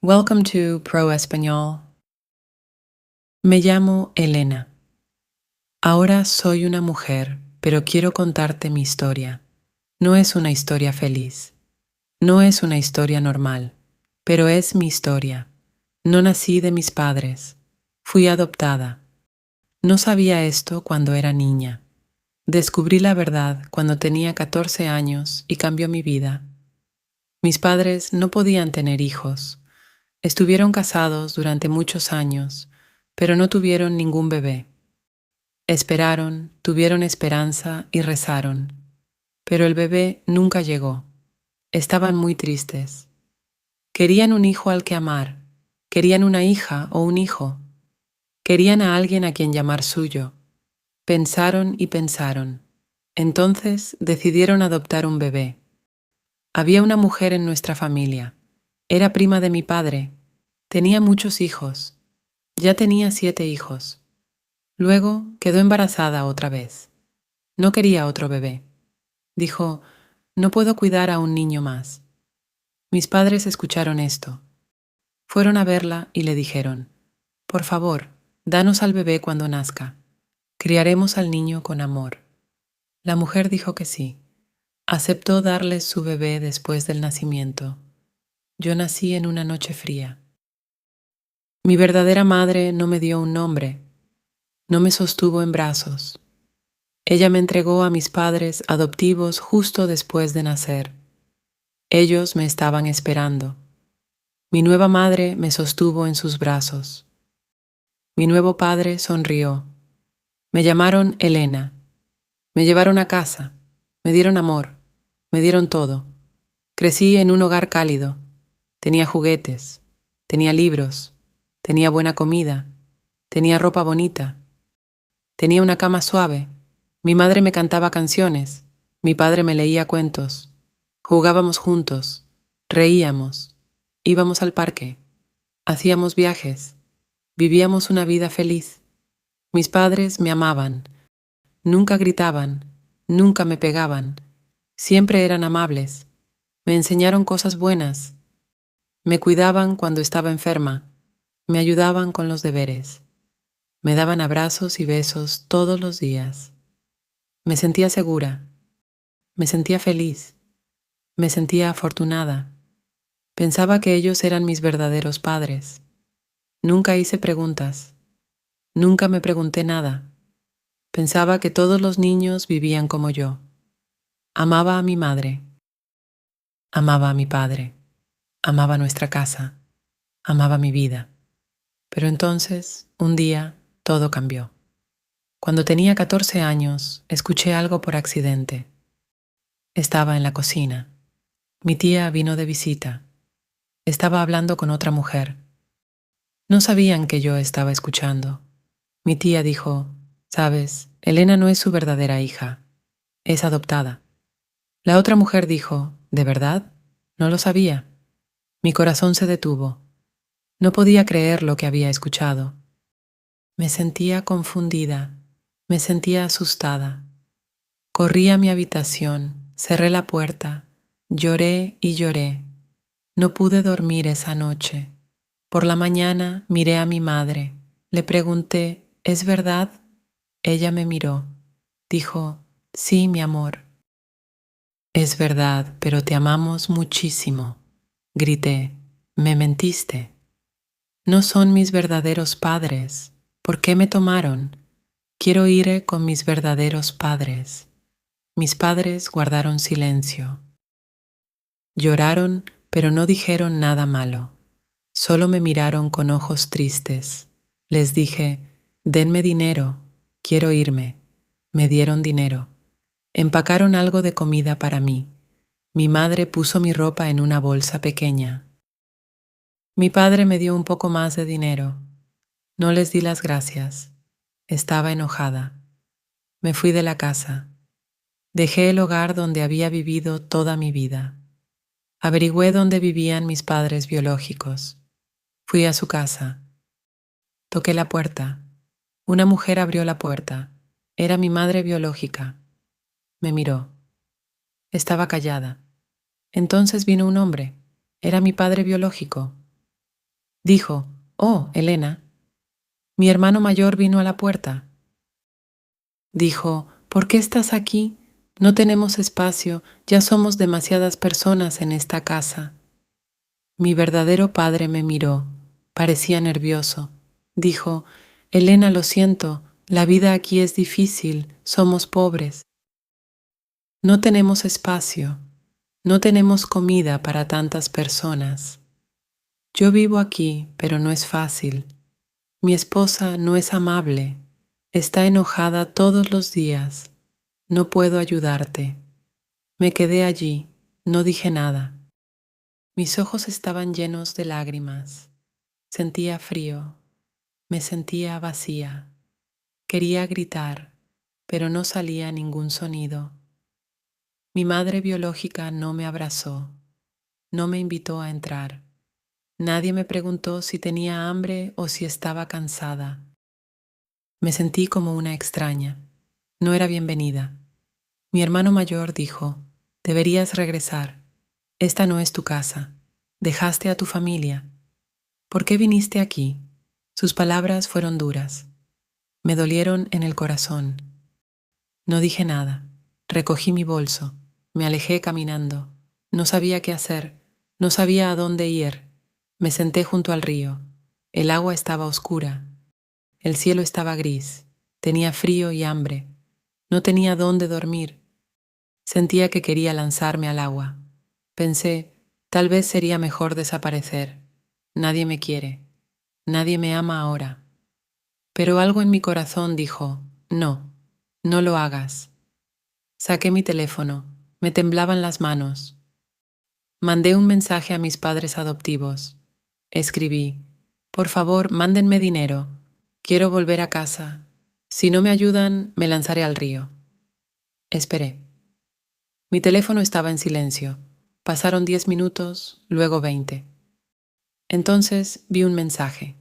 Welcome to Pro Español. Me llamo Elena. Ahora soy una mujer, pero quiero contarte mi historia. No es una historia feliz. No es una historia normal, pero es mi historia. No nací de mis padres. Fui adoptada. No sabía esto cuando era niña. Descubrí la verdad cuando tenía 14 años y cambió mi vida. Mis padres no podían tener hijos. Estuvieron casados durante muchos años, pero no tuvieron ningún bebé. Esperaron, tuvieron esperanza y rezaron, pero el bebé nunca llegó. Estaban muy tristes. Querían un hijo al que amar, querían una hija o un hijo, querían a alguien a quien llamar suyo. Pensaron y pensaron. Entonces decidieron adoptar un bebé. Había una mujer en nuestra familia. Era prima de mi padre. Tenía muchos hijos. Ya tenía 7 hijos. Luego quedó embarazada otra vez. No quería otro bebé. Dijo, no puedo cuidar a un niño más. Mis padres escucharon esto. Fueron a verla y le dijeron, por favor, danos al bebé cuando nazca. Criaremos al niño con amor. La mujer dijo que sí. Aceptó darles su bebé después del nacimiento. Yo nací en una noche fría. Mi verdadera madre no me dio un nombre, no me sostuvo en brazos. Ella me entregó a mis padres adoptivos justo después de nacer. Ellos me estaban esperando. Mi nueva madre me sostuvo en sus brazos. Mi nuevo padre sonrió. Me llamaron Elena. Me llevaron a casa. Me dieron amor. Me dieron todo. Crecí en un hogar cálido. Tenía juguetes. Tenía libros. Tenía buena comida. Tenía ropa bonita. Tenía una cama suave. Mi madre me cantaba canciones. Mi padre me leía cuentos. Jugábamos juntos. Reíamos. Íbamos al parque. Hacíamos viajes. Vivíamos una vida feliz. Mis padres me amaban. Nunca gritaban. Nunca me pegaban. Siempre eran amables. Me enseñaron cosas buenas. Me cuidaban cuando estaba enferma. Me ayudaban con los deberes. Me daban abrazos y besos todos los días. Me sentía segura. Me sentía feliz. Me sentía afortunada. Pensaba que ellos eran mis verdaderos padres. Nunca hice preguntas. Nunca me pregunté nada. Pensaba que todos los niños vivían como yo. Amaba a mi madre. Amaba a mi padre. Amaba nuestra casa. Amaba mi vida. Pero entonces, un día, todo cambió. Cuando tenía 14 años, escuché algo por accidente. Estaba en la cocina. Mi tía vino de visita. Estaba hablando con otra mujer. No sabían que yo estaba escuchando. Mi tía dijo, «Sabes, Elena no es su verdadera hija. Es adoptada». La otra mujer dijo, «¿De verdad? No lo sabía». Mi corazón se detuvo. No podía creer lo que había escuchado. Me sentía confundida. Me sentía asustada. Corrí a mi habitación, cerré la puerta, lloré y lloré. No pude dormir esa noche. Por la mañana miré a mi madre. Le pregunté, ¿es verdad? Ella me miró. Dijo, sí, mi amor. Es verdad, pero te amamos muchísimo. Grité, me mentiste. No son mis verdaderos padres. ¿Por qué me tomaron? Quiero ir con mis verdaderos padres. Mis padres guardaron silencio. Lloraron, pero no dijeron nada malo. Solo me miraron con ojos tristes. Les dije, denme dinero, quiero irme. Me dieron dinero. Empacaron algo de comida para mí. Mi madre puso mi ropa en una bolsa pequeña. Mi padre me dio un poco más de dinero. No les di las gracias. Estaba enojada. Me fui de la casa. Dejé el hogar donde había vivido toda mi vida. Averigüé dónde vivían mis padres biológicos. Fui a su casa. Toqué la puerta. Una mujer abrió la puerta. Era mi madre biológica. Me miró. Estaba callada. Entonces vino un hombre. Era mi padre biológico. Dijo, «Oh, Elena, mi hermano mayor vino a la puerta». Dijo, «¿Por qué estás aquí? No tenemos espacio, ya somos demasiadas personas en esta casa». Mi verdadero padre me miró, parecía nervioso. Dijo, «Elena, lo siento, la vida aquí es difícil, somos pobres. No tenemos espacio, no tenemos comida para tantas personas. Yo vivo aquí, pero no es fácil. Mi esposa no es amable, está enojada todos los días. No puedo ayudarte». Me quedé allí, no dije nada. Mis ojos estaban llenos de lágrimas. Sentía frío, me sentía vacía. Quería gritar, pero no salía ningún sonido. Mi madre biológica no me abrazó, no me invitó a entrar. Nadie me preguntó si tenía hambre o si estaba cansada. Me sentí como una extraña. No era bienvenida. Mi hermano mayor dijo, «Deberías regresar. Esta no es tu casa. Dejaste a tu familia. ¿Por qué viniste aquí?» Sus palabras fueron duras. Me dolieron en el corazón. No dije nada. Recogí mi bolso. Me alejé caminando. No sabía qué hacer. No sabía a dónde ir. Me senté junto al río. El agua estaba oscura. El cielo estaba gris. Tenía frío y hambre. No tenía dónde dormir. Sentía que quería lanzarme al agua. Pensé, tal vez sería mejor desaparecer. Nadie me quiere. Nadie me ama ahora. Pero algo en mi corazón dijo, «No, no lo hagas». Saqué mi teléfono. Me temblaban las manos. Mandé un mensaje a mis padres adoptivos. Escribí, «Por favor, mándenme dinero. Quiero volver a casa. Si no me ayudan, me lanzaré al río». Esperé. Mi teléfono estaba en silencio. Pasaron 10 minutos, luego 20. Entonces vi un mensaje.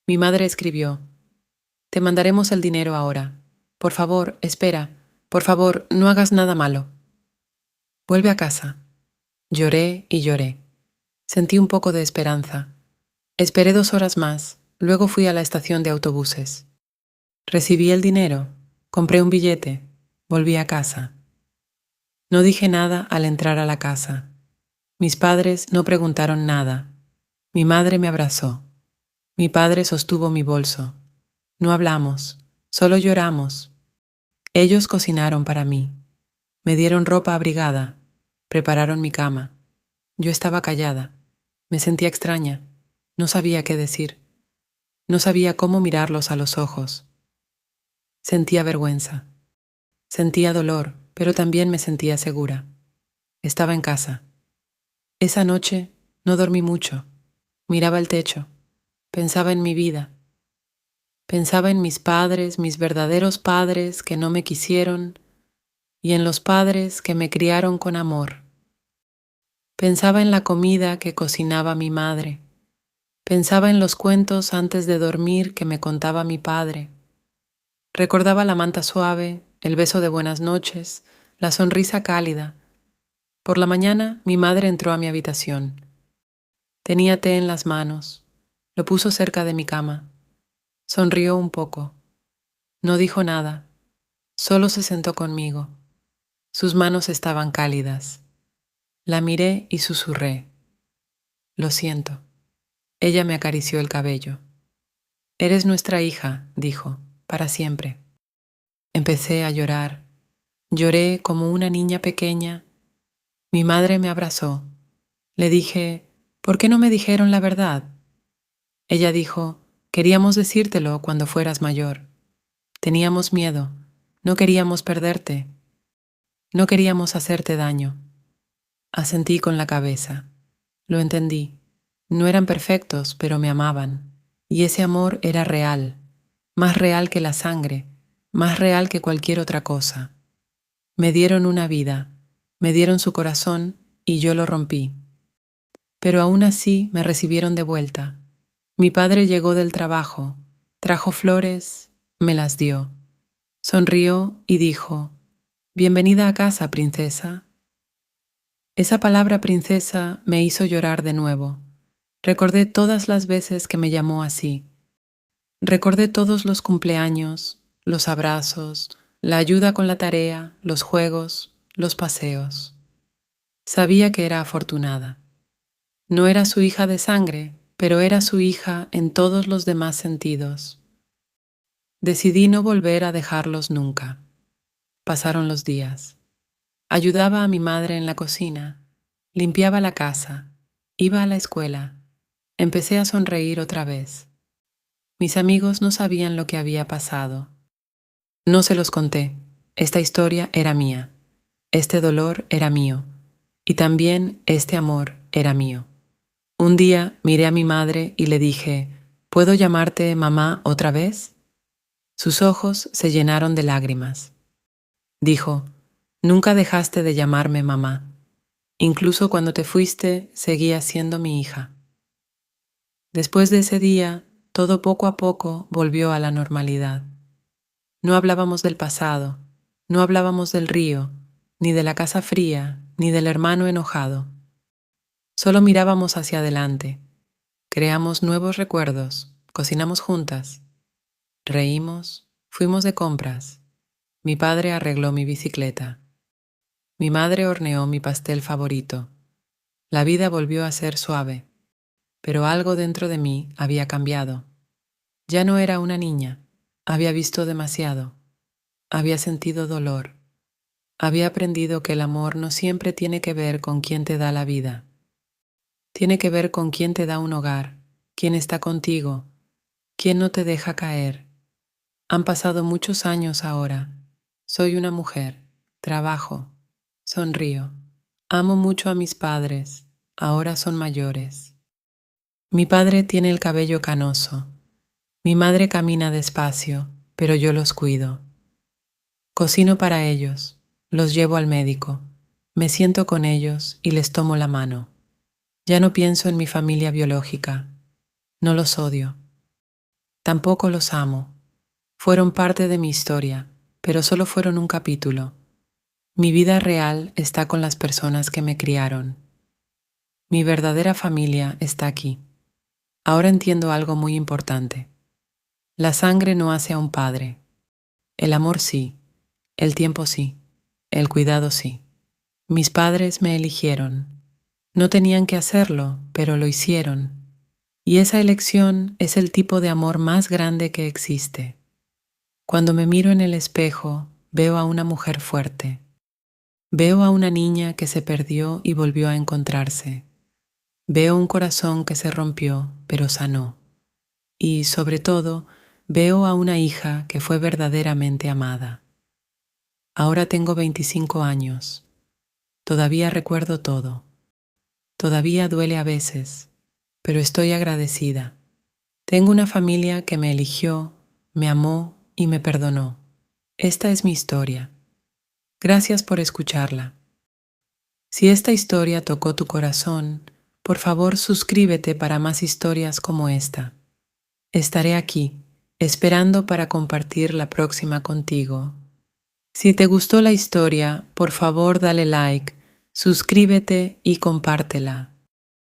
Mi madre escribió, «Te mandaremos el dinero ahora. Por favor, espera. Por favor, no hagas nada malo. Vuelve a casa». Lloré y lloré. Sentí un poco de esperanza. Esperé 2 horas más, luego fui a la estación de autobuses. Recibí el dinero, compré un billete, volví a casa. No dije nada al entrar a la casa. Mis padres no preguntaron nada. Mi madre me abrazó. Mi padre sostuvo mi bolso. No hablamos, solo lloramos. Ellos cocinaron para mí. Me dieron ropa abrigada. Prepararon mi cama. Yo estaba callada. Me sentía extraña. No sabía qué decir. No sabía cómo mirarlos a los ojos. Sentía vergüenza. Sentía dolor, pero también me sentía segura. Estaba en casa. Esa noche no dormí mucho. Miraba el techo. Pensaba en mi vida. Pensaba en mis padres, mis verdaderos padres que no me quisieron, y en los padres que me criaron con amor. Pensaba en la comida que cocinaba mi madre. Pensaba en los cuentos antes de dormir que me contaba mi padre. Recordaba la manta suave, el beso de buenas noches, la sonrisa cálida. Por la mañana mi madre entró a mi habitación. Tenía té en las manos. Lo puso cerca de mi cama. Sonrió un poco. No dijo nada. Solo se sentó conmigo. Sus manos estaban cálidas. La miré y susurré. «Lo siento». Ella me acarició el cabello. «Eres nuestra hija», dijo, «para siempre». Empecé a llorar. Lloré como una niña pequeña. Mi madre me abrazó. Le dije, «¿Por qué no me dijeron la verdad?» Ella dijo, «Queríamos decírtelo cuando fueras mayor. Teníamos miedo. No queríamos perderte. No queríamos hacerte daño». Asentí con la cabeza. Lo entendí. No eran perfectos, pero me amaban. Y ese amor era real, más real que la sangre, más real que cualquier otra cosa. Me dieron una vida, me dieron su corazón y yo lo rompí. Pero aún así me recibieron de vuelta. Mi padre llegó del trabajo, trajo flores, me las dio. Sonrió y dijo, «Bienvenida a casa, princesa». Esa palabra princesa me hizo llorar de nuevo. Recordé todas las veces que me llamó así. Recordé todos los cumpleaños, los abrazos, la ayuda con la tarea, los juegos, los paseos. Sabía que era afortunada. No era su hija de sangre, pero era su hija en todos los demás sentidos. Decidí no volver a dejarlos nunca. Pasaron los días. Ayudaba a mi madre en la cocina, limpiaba la casa, iba a la escuela. Empecé a sonreír otra vez. Mis amigos no sabían lo que había pasado. No se los conté. Esta historia era mía. Este dolor era mío. Y también este amor era mío. Un día miré a mi madre y le dije, ¿puedo llamarte mamá otra vez? Sus ojos se llenaron de lágrimas. Dijo, nunca dejaste de llamarme mamá. Incluso cuando te fuiste, seguías siendo mi hija. Después de ese día, todo poco a poco volvió a la normalidad. No hablábamos del pasado, no hablábamos del río, ni de la casa fría, ni del hermano enojado. Solo mirábamos hacia adelante. Creamos nuevos recuerdos, cocinamos juntas, reímos, fuimos de compras. Mi padre arregló mi bicicleta. Mi madre horneó mi pastel favorito. La vida volvió a ser suave, pero algo dentro de mí había cambiado. Ya no era una niña, había visto demasiado, había sentido dolor, había aprendido que el amor no siempre tiene que ver con quién te da la vida. Tiene que ver con quién te da un hogar, quién está contigo, quién no te deja caer. Han pasado muchos años ahora. Soy una mujer, trabajo, sonrío. Amo mucho a mis padres, ahora son mayores. Mi padre tiene el cabello canoso. Mi madre camina despacio, pero yo los cuido. Cocino para ellos, los llevo al médico, me siento con ellos y les tomo la mano. Ya no pienso en mi familia biológica, no los odio. Tampoco los amo. Fueron parte de mi historia, pero solo fueron un capítulo. Mi vida real está con las personas que me criaron. Mi verdadera familia está aquí. Ahora entiendo algo muy importante. La sangre no hace a un padre. El amor sí, el tiempo sí, el cuidado sí. Mis padres me eligieron. No tenían que hacerlo, pero lo hicieron. Y esa elección es el tipo de amor más grande que existe. Cuando me miro en el espejo, veo a una mujer fuerte. Veo a una niña que se perdió y volvió a encontrarse. Veo un corazón que se rompió, pero sanó. Y, sobre todo, veo a una hija que fue verdaderamente amada. Ahora tengo 25 años. Todavía recuerdo todo. Todavía duele a veces, pero estoy agradecida. Tengo una familia que me eligió, me amó y me perdonó. Esta es mi historia. Gracias por escucharla. Si esta historia tocó tu corazón, por favor suscríbete para más historias como esta. Estaré aquí, esperando para compartir la próxima contigo. Si te gustó la historia, por favor dale like, suscríbete y compártela.